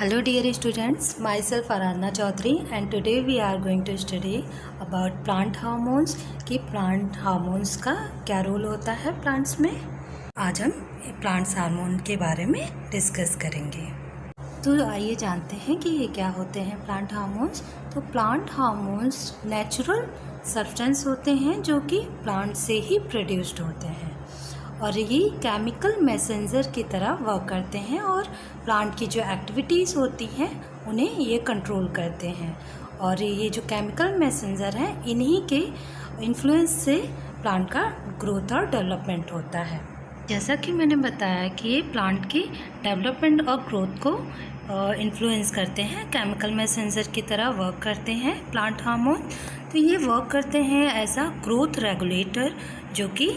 Hello dear students, myself Aradhna Chaudhary and today we are going to study about plant hormones कि plant hormones का क्या role होता है plants में। आज हम plants हार्मोन के बारे में डिस्कस करेंगे। तो आइए जानते हैं कि ये क्या होते हैं प्लांट हार्मोन्स। तो प्लांट हार्मोन्स नेचुरल सब्सटेंस होते हैं जो कि प्लांट से ही प्रोड्यूस्ड होते हैं और ये केमिकल मैसेंजर की तरह वर्क करते हैं और प्लांट की जो एक्टिविटीज़ होती हैं उन्हें ये कंट्रोल करते हैं। और ये जो केमिकल मैसेंजर हैं इन्हीं के इन्फ्लुएंस से प्लांट का ग्रोथ और डेवलपमेंट होता है। जैसा कि मैंने बताया कि ये प्लांट की डेवलपमेंट और ग्रोथ को इन्फ्लुएंस करते हैं, केमिकल मैसेंजर की तरह वर्क करते हैं प्लांट हार्मोन। तो ये वर्क करते हैं एज अ ग्रोथ रेगुलेटर, जो कि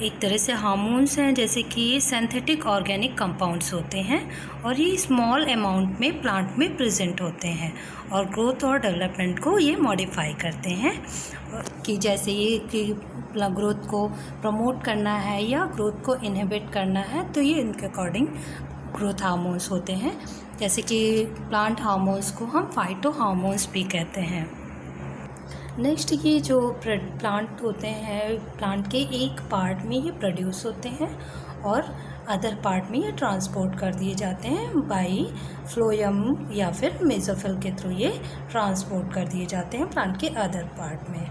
एक तरह से हार्मोन्स हैं, जैसे कि ये सिंथेटिक ऑर्गेनिक कंपाउंड्स होते हैं और ये स्मॉल अमाउंट में प्लांट में प्रेजेंट होते हैं और ग्रोथ और डेवलपमेंट को ये मॉडिफाई करते हैं कि जैसे ये कि ग्रोथ को प्रमोट करना है या ग्रोथ को इनहिबिट करना है, तो ये इनके अकॉर्डिंग ग्रोथ हार्मोन्स होते हैं। जैसे कि प्लांट हार्मोन्स को हम फाइटो हार्मोन्स भी कहते हैं। नेक्स्ट, ये जो प्लांट होते हैं, प्लांट के एक पार्ट में ये प्रोड्यूस होते हैं और अदर पार्ट में ये ट्रांसपोर्ट कर दिए जाते हैं बाई फ्लोएम या फिर मेसोफिल के थ्रू ये ट्रांसपोर्ट कर दिए जाते हैं प्लांट के अदर पार्ट में।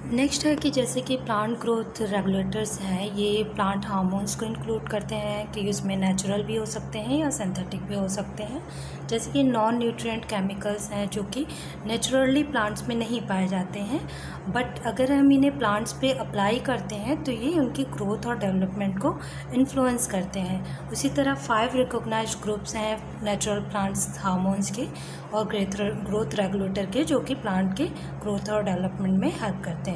नेक्स्ट है कि जैसे कि प्लांट ग्रोथ रेगुलेटर्स हैं, ये प्लांट हार्मोन्स को इंक्लूड करते हैं कि उसमें नेचुरल भी हो सकते हैं या सिंथेटिक भी हो सकते हैं। जैसे कि नॉन न्यूट्रिएंट केमिकल्स हैं जो कि नेचुरली प्लांट्स में नहीं पाए जाते हैं, बट अगर हम इन्हें प्लांट्स पे अप्लाई करते हैं तो ये उनकी ग्रोथ और डेवलपमेंट को इन्फ्लुएंस करते हैं। उसी तरह 5 रिकॉग्नाइज्ड ग्रुप्स हैं नेचुरल प्लांट्स हार्मोन्स के और ग्रोथ रेगुलेटर के, जो कि प्लांट के ग्रोथ और डेवलपमेंट में हेल्प करते हैं।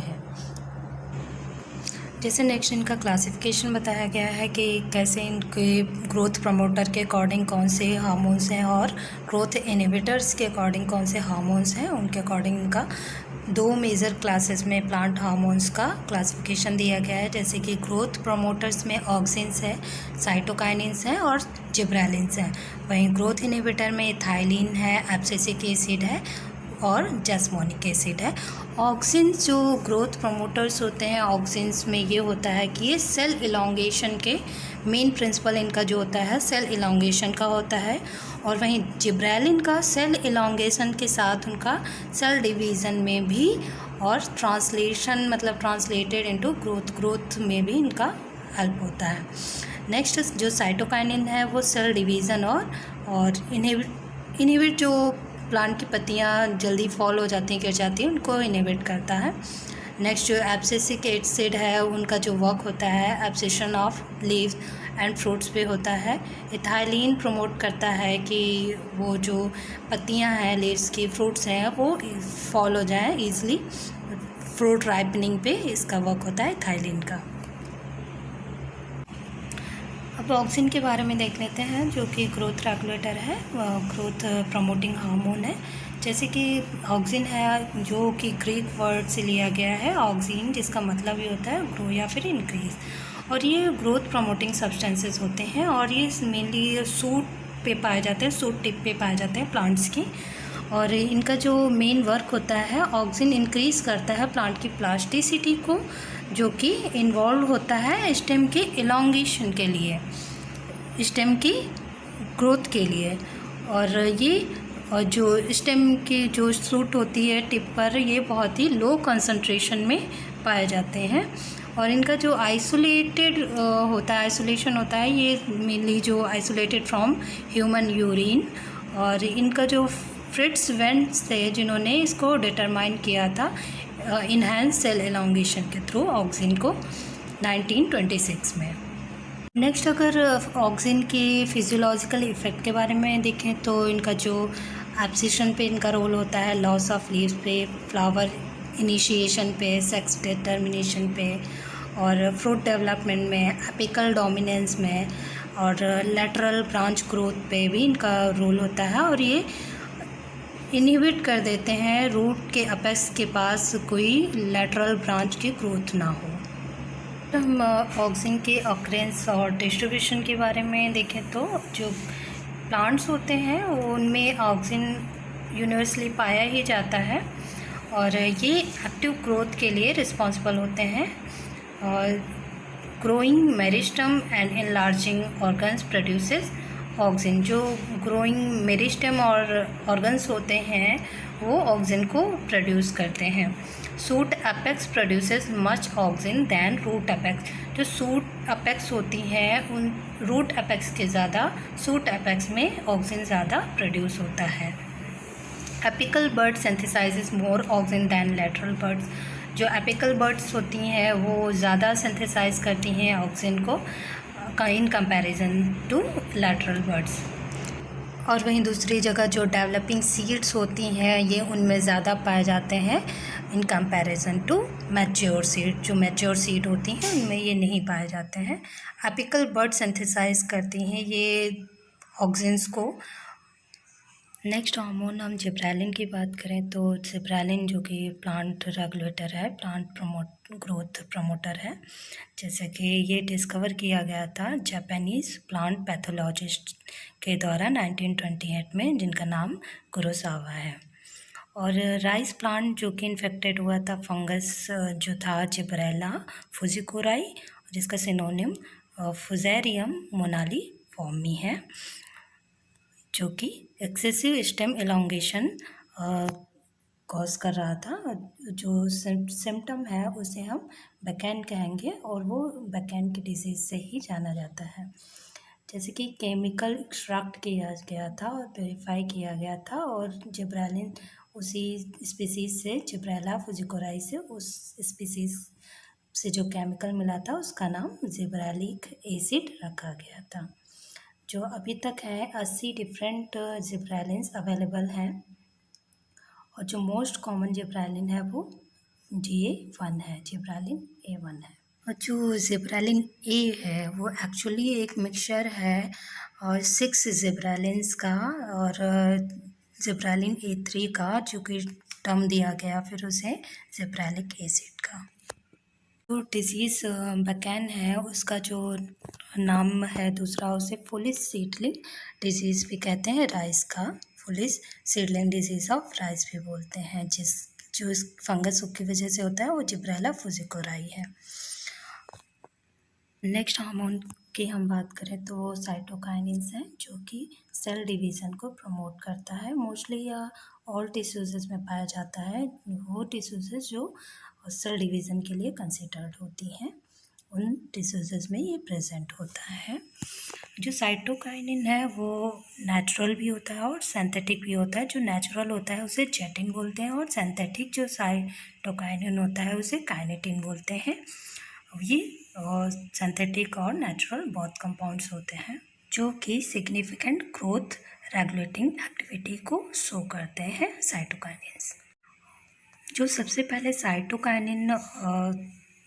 जैसे नेक्स्ट इनका क्लासिफिकेशन बताया गया है कि कैसे इनके ग्रोथ प्रमोटर के अकॉर्डिंग कौन से हार्मोन्स हैं और ग्रोथ इनहिबिटर्स के अकॉर्डिंग कौन से हार्मोन्स हैं। उनके अकॉर्डिंग इनका 2 मेजर क्लासेस में प्लांट हार्मोन्स का क्लासिफिकेशन दिया गया है। जैसे कि ग्रोथ प्रमोटर्स में ऑक्सिन्स है, साइटोकाइनिन्स हैं और जिब्रेलिन्स हैं। वहीं ग्रोथ इनहिबिटर में इथाइलिन है, एब्सिसिक एसिड है और जैस्मोनिक एसिड है। ऑक्सिन्स जो ग्रोथ प्रमोटर्स होते हैं, ऑक्सिन्स में ये होता है कि ये सेल इलॉन्गेशन के मेन प्रिंसिपल इनका जो होता है सेल इलॉन्गेशन का होता है। और वहीं जिब्रेलिन का सेल इलॉन्गेशन के साथ उनका सेल डिवीज़न में भी और ट्रांसलेशन मतलब ट्रांसलेटेड इनटू ग्रोथ में भी इनका हेल्प होता है। नेक्स्ट जो साइटोकाइनिन है वो सेल डिवीज़न और इनहिबिट जो प्लांट की पत्तियाँ जल्दी फॉल हो जाती हैं, गिर जाती हैं, उनको इनहिबिट करता है। नेक्स्ट जो एब्सिसिक एसिड है उनका जो वर्क होता है abscission of leaves and fruits पे होता है। इथाइलिन प्रमोट करता है कि वो जो पत्तियाँ हैं लीव्स की, फ्रूट्स हैं, वो फॉल हो जाएँ ईज़िली। फ्रूट राइपनिंग पे इसका वर्क होता है इथाइलिन का। अब ऑक्सिन के बारे में देख लेते हैं, जो कि ग्रोथ रेगुलेटर है, ग्रोथ प्रमोटिंग हार्मोन है। जैसे कि ऑक्सिन है जो कि ग्रीक वर्ड से लिया गया है ऑक्सिन, जिसका मतलब ये होता है ग्रो या फिर इंक्रीज। और ये ग्रोथ प्रमोटिंग सब्सटेंसेस होते हैं और ये मेनली सूट पे पाए जाते हैं, सूट टिप पे पाए जाते हैं प्लांट्स की। और इनका जो मेन वर्क होता है, ऑक्सिन इंक्रीज़ करता है प्लांट की प्लास्टिसिटी को, जो कि इन्वॉल्व होता है स्टेम के इलॉन्गेशन के लिए, स्टेम की ग्रोथ के लिए। और जो स्टेम की जो सूट होती है टिप पर, ये बहुत ही लो कंसंट्रेशन में पाए जाते हैं। और इनका जो आइसोलेशन होता है, ये मेनली जो आइसोलेटेड फ्रॉम ह्यूमन यूरिन। और इनका जो फ्रिट्स वेंट्स थे जिन्होंने इसको डिटरमाइन किया था इनहैंस सेल एलोंगेशन के थ्रू ऑक्सिन को 1926 में। नेक्स्ट, अगर ऑक्सिन के फिजियोलॉजिकल इफ़ेक्ट के बारे में देखें तो इनका जो एब्सिशन पे इनका रोल होता है, लॉस ऑफ लीव्स पे, फ्लावर इनिशिएशन पे, सेक्स डिटर्मिनेशन पे और फ्रूट डेवलपमेंट में, एपिकल डोमिनेंस में और लेटरल ब्रांच ग्रोथ पे भी इनका रोल होता है। और ये इनहिबिट कर देते हैं रूट के अपेक्स के पास कोई लेटरल ब्रांच की ग्रोथ ना हो। हम ऑक्सिन के ऑकरेंस और डिस्ट्रीब्यूशन के बारे में देखें तो जो प्लांट्स होते हैं उनमें ऑक्सीजन यूनिवर्सली पाया ही जाता है और ये एक्टिव ग्रोथ के लिए रिस्पॉन्सिबल होते हैं। और growing meristem and enlarging organs produces oxygen. जो ग्रोइंग मेरिस्टम और ऑर्गन्स होते हैं वो ऑक्सीजन को प्रोड्यूस करते हैं। Shoot apex produces much oxygen than root apex. जो सूट अपेक्स होती हैं उन रूट अपेक्स के ज़्यादा सूट अपेक्स में ऑक्सीजन ज़्यादा प्रोड्यूस होता है। Apical bud synthesizes more oxygen than lateral buds. जो एपिकल बर्ड्स होती हैं वो ज़्यादा सिंथेसाइज करती हैं ऑक्सीजन को इन कंपैरिजन टू लैटरल बर्ड्स। और वहीं दूसरी जगह जो डेवलपिंग सीड्स होती हैं ये उनमें ज़्यादा पाए जाते हैं in comparison to mature seed. जो मैच्योर सीड होती हैं उनमें ये नहीं पाए जाते हैं। एपिकल बर्ड सिंथेसाइज करती हैं ये ऑक्सीजन्स को। नेक्स्ट हार्मोन हम जिब्रेलिन की बात करें तो जिब्रेलिन जो कि प्लांट रेगुलेटर है, प्लांट ग्रोथ प्रमोटर है। जैसे कि ये डिस्कवर किया गया था जापानीज़ प्लांट पैथोलॉजिस्ट के द्वारा 1928 में, जिनका नाम कुरोसावा है। और राइस प्लांट जो कि इन्फेक्टेड हुआ था फंगस जो था जिब्रेला फुजिकोराई, जिसका सिनोनिम फुजेरियम मोनालिफॉर्मी है, जो कि एक्सेसिव स्टेम एलोंगेशन कॉज कर रहा था। जो सिम्टम है उसे हम बैकएंड कहेंगे और वो बैकएंड की डिजीज़ से ही जाना जाता है। जैसे कि केमिकल एक्सट्रैक्ट किया गया था और प्योरीफाई किया गया था और जिब्रेलिन उसी स्पीसीज़ से, जिब्रेला फुजिकोराई से, उस स्पीसीज़ से जो केमिकल मिला था उसका नाम जिब्रेलिक एसिड रखा गया था। जो अभी तक है 80 डिफरेंट जिब्रेलिन्स अवेलेबल हैं और जो मोस्ट कॉमन जिब्रेलिन है वो GA1 है, जिब्रेलिन A1 है। और जो जिब्रेलिन A है वो एक्चुअली एक मिक्सचर है और 6 जिब्रेलिन्स का और जिब्रेलिन A3 का, जो कि टर्म दिया गया फिर उसे जिब्रेलिक एसिड का। जो डिजीज़ बैकैन है उसका जो नाम है दूसरा, उसे फुलिस सीडलिंग डिजीज़ भी कहते हैं। राइस का foolish seedling disease of rice भी बोलते हैं, जो इस फंगस की वजह से होता है वो जिब्रेला फुजिकोराई है। नेक्स्ट हार्मोन की हम बात करें तो साइटोकाइनिन्स हैं, जो कि सेल डिवीज़न को प्रमोट करता है। मोस्टली या ऑल टिश्यूज़ में पाया जाता है। वो टिश्यूज़ जो सेल डिवीज़न के लिए कंसिडर्ड होती हैं उन टिश्यूज़ में ये प्रेजेंट होता है। जो साइटोकाइनिन है वो नेचुरल भी होता है और सिंथेटिक भी होता है। जो नेचुरल होता है उसे जेटिन बोलते हैं और सिंथेटिक जो साइटोकाइनिन होता है उसे काइनेटिन बोलते हैं। ये सिंथेटिक और नेचुरल बहुत कंपाउंड्स होते हैं जो कि सिग्निफिकेंट ग्रोथ रेगुलेटिंग एक्टिविटी को शो करते हैं साइटोकाइनिन्स। जो सबसे पहले साइटोकाइनिन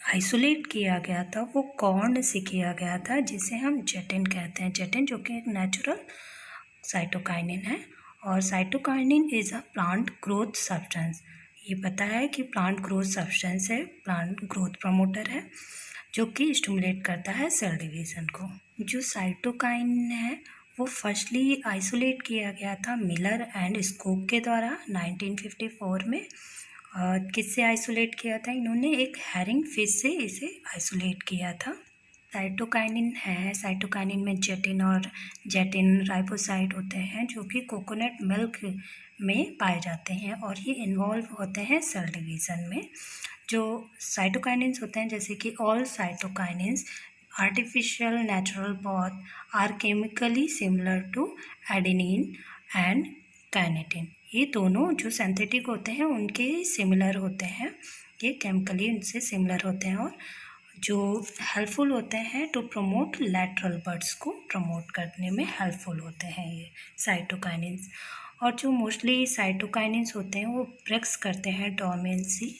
आइसोलेट किया गया था वो कॉर्न से किया गया था, जिसे हम जेटिन कहते हैं। जेटिन जो कि एक नेचुरल साइटोकाइनिन है और cytokinin is a plant growth substance. ये पता है कि प्लांट ग्रोथ सब्सटेंस है, प्लांट ग्रोथ प्रमोटर है, जो कि स्टिमुलेट करता है सेल डिवीज़न को। जो साइटोकाइनिन है वो फर्स्टली आइसोलेट किया गया था मिलर एंड स्कोक के द्वारा 1954 में। किससे आइसोलेट किया था इन्होंने? एक हैरिंग फिश से इसे आइसोलेट किया था। साइटोकाइनिन है, साइटोकाइनिन में जेटिन और जेटिन राइबोसाइड होते हैं जो कि कोकोनट मिल्क में पाए जाते हैं और ये इन्वॉल्व होते हैं सेल डिवीज़न में। जो साइटोकाइनिन्स होते हैं जैसे कि all cytokinins artificial natural both are chemically similar to adenine and kinetin. ये दोनों जो सिंथेटिक होते हैं उनके सिमिलर होते हैं, ये केमिकली उनसे सिमिलर होते हैं और जो हेल्पफुल होते हैं टू प्रमोट लैटरल बर्ड्स को प्रमोट करने में हेल्पफुल होते हैं ये साइटोकाइनिन्स। और जो मोस्टली साइटोकाइनिन्स होते हैं वो ब्रेक्स करते हैं डोर्मेंसी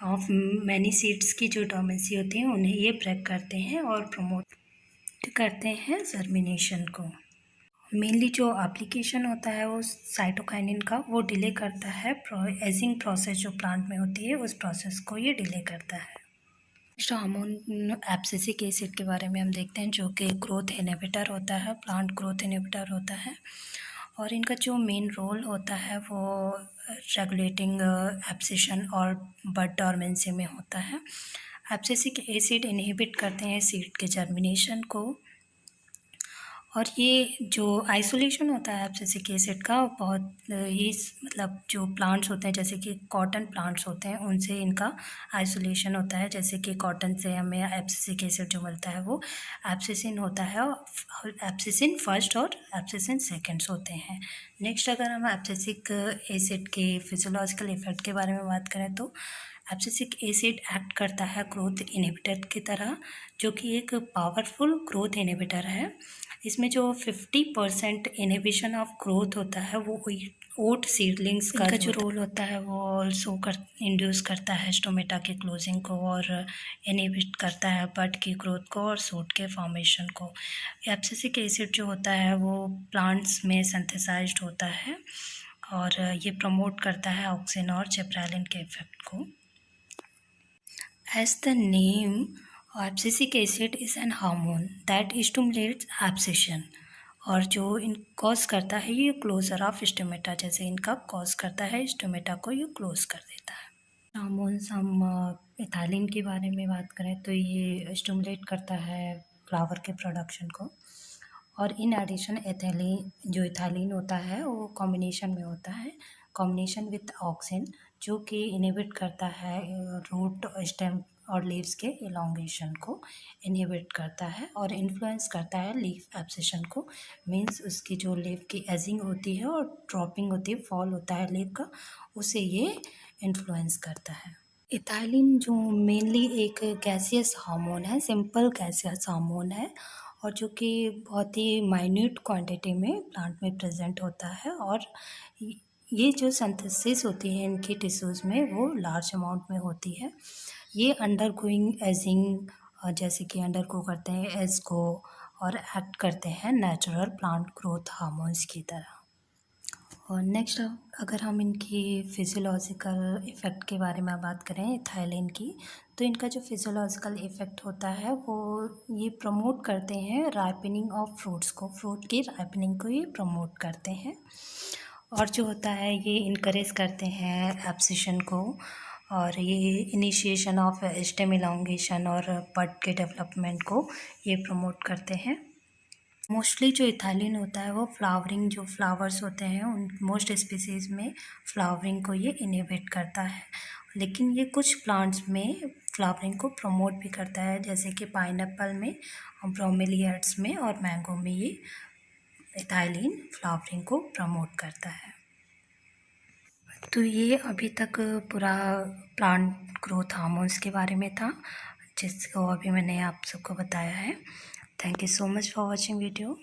ऑफ मैनी सीड्स की जो डोर्मेंसी होती है उन्हें ये ब्रेक करते हैं और प्रमोट करते हैं जर्मिनेशन को। मेनली जो एप्लीकेशन होता है वो साइटोकाइनिन का वो डिले करता है एजिंग प्रोसेस जो प्लांट में होती है, उस प्रोसेस को ये डिले करता है। नेक्स्ट हार्मोन एब्सिसिक एसिड के बारे में हम देखते हैं, जो कि ग्रोथ इनहिबिटर होता है, प्लांट ग्रोथ इनहिबिटर होता है। और इनका जो मेन रोल होता है वो रेगुलेटिंग एब्सिशन और बड डोर्मेंसी में होता है। एब्सिसिक एसिड इनहिबिट करते हैं सीड के जर्मिनेशन को। और ये जो आइसोलेशन होता है एब्सिसिक एसिड का, बहुत ही मतलब जो प्लांट्स होते हैं जैसे कि कॉटन प्लांट्स होते हैं उनसे इनका आइसोलेशन होता है। जैसे कि कॉटन से हमें एब्सिसिक एसिड जो मिलता है वो एब्सिसिन होता है, और एब्सिसिन फर्स्ट और एब्सिसिन सेकेंड्स होते हैं। नेक्स्ट अगर हम एब्सिसिक एसिड के फिजियोलॉजिकल इफेक्ट के बारे में बात करें तो एब्सिसिक एसिड एक्ट करता है ग्रोथ इनहिबिटर की तरह, जो कि एक पावरफुल ग्रोथ इनहिबिटर है। इसमें जो 50% इनहिबिशन ऑफ ग्रोथ होता है वो ओट सीडलिंग्स का जो रोल होता है वो ऑल्सो इंड्यूस करता है स्टोमेटा के क्लोजिंग को, और इनहिबिट करता है बड की ग्रोथ को और सूट के फॉर्मेशन को। एब्सिसिक एसिड जो होता है वो प्लांट्स में सिंथेसाइज्ड होता है, और ये प्रमोट करता है ऑक्सिन और जिब्रेलिन के इफेक्ट को। As the name, abscisic acid is an hormone that stimulates abscission, और जो इन कॉज करता है ये क्लोजर ऑफ स्टोमेटा, जैसे इनका कॉज करता है स्टोमेटा को ये क्लोज कर देता है। हार्मोन्स हम इथाइलिन के बारे में बात करें तो ये स्टिमुलेट करता है फ्लावर के प्रोडक्शन को। और इन एडिशन इथाइलिन होता है वो कॉम्बिनेशन में होता है, कॉम्बिनेशन विथ ऑक्सिन, जो कि इनहिबिट करता है रूट स्टेम और लीव्स के इलोंगेशन को इनहिबिट करता है, और इन्फ्लुएंस करता है लीफ एब्सिशन को। मींस उसकी जो लीफ की एजिंग होती है और ड्रॉपिंग होती है, फॉल होता है लीफ का, उसे ये इन्फ्लुएंस करता है। इथाइलिन जो मेनली एक गैसियस हार्मोन है, सिंपल गैसियस हार्मोन है, और जो कि बहुत ही माइन्यूट क्वांटिटी में प्लांट में प्रेजेंट होता है। और ये जो सिंथेसिस होती है इनकी टिश्यूज़ में वो लार्ज अमाउंट में होती है। ये अंडर गोइंग एजिंग, जैसे कि अंडर गो करते हैं एज को, और एक्ट करते हैं नेचुरल प्लांट ग्रोथ हार्मोन्स की तरह। और नेक्स्ट अगर हम इनकी फिजियोलॉजिकल इफ़ेक्ट के बारे में बात करें इथाइलिन की, तो इनका जो फिजियोलॉजिकल इफ़ेक्ट होता है वो ये प्रमोट करते हैं राइपनिंग ऑफ फ्रूट्स को, फ्रूट की राइपनिंग को ये प्रमोट करते हैं। और जो होता है ये इनकरेज करते हैं एब्सिशन को, और ये इनिशिएशन ऑफ स्टेम इलोंगेशन और बड के डेवलपमेंट को ये प्रमोट करते हैं। मोस्टली जो इथाइलिन होता है वो फ्लावरिंग, जो फ्लावर्स होते हैं उन मोस्ट स्पीसीज़ में फ्लावरिंग को ये इनहिबिट करता है, लेकिन ये कुछ प्लांट्स में फ्लावरिंग को प्रमोट भी करता है, जैसे कि पाइनएप्पल में, ब्रोमेलियाड्स में और मैंगो में ये इथाइलिन फ्लावरिंग को प्रमोट करता है। तो ये अभी तक पूरा प्लांट ग्रोथ हार्मोन्स के बारे में था, जिसको अभी मैंने आप सबको बताया है। Thank you so much for watching video.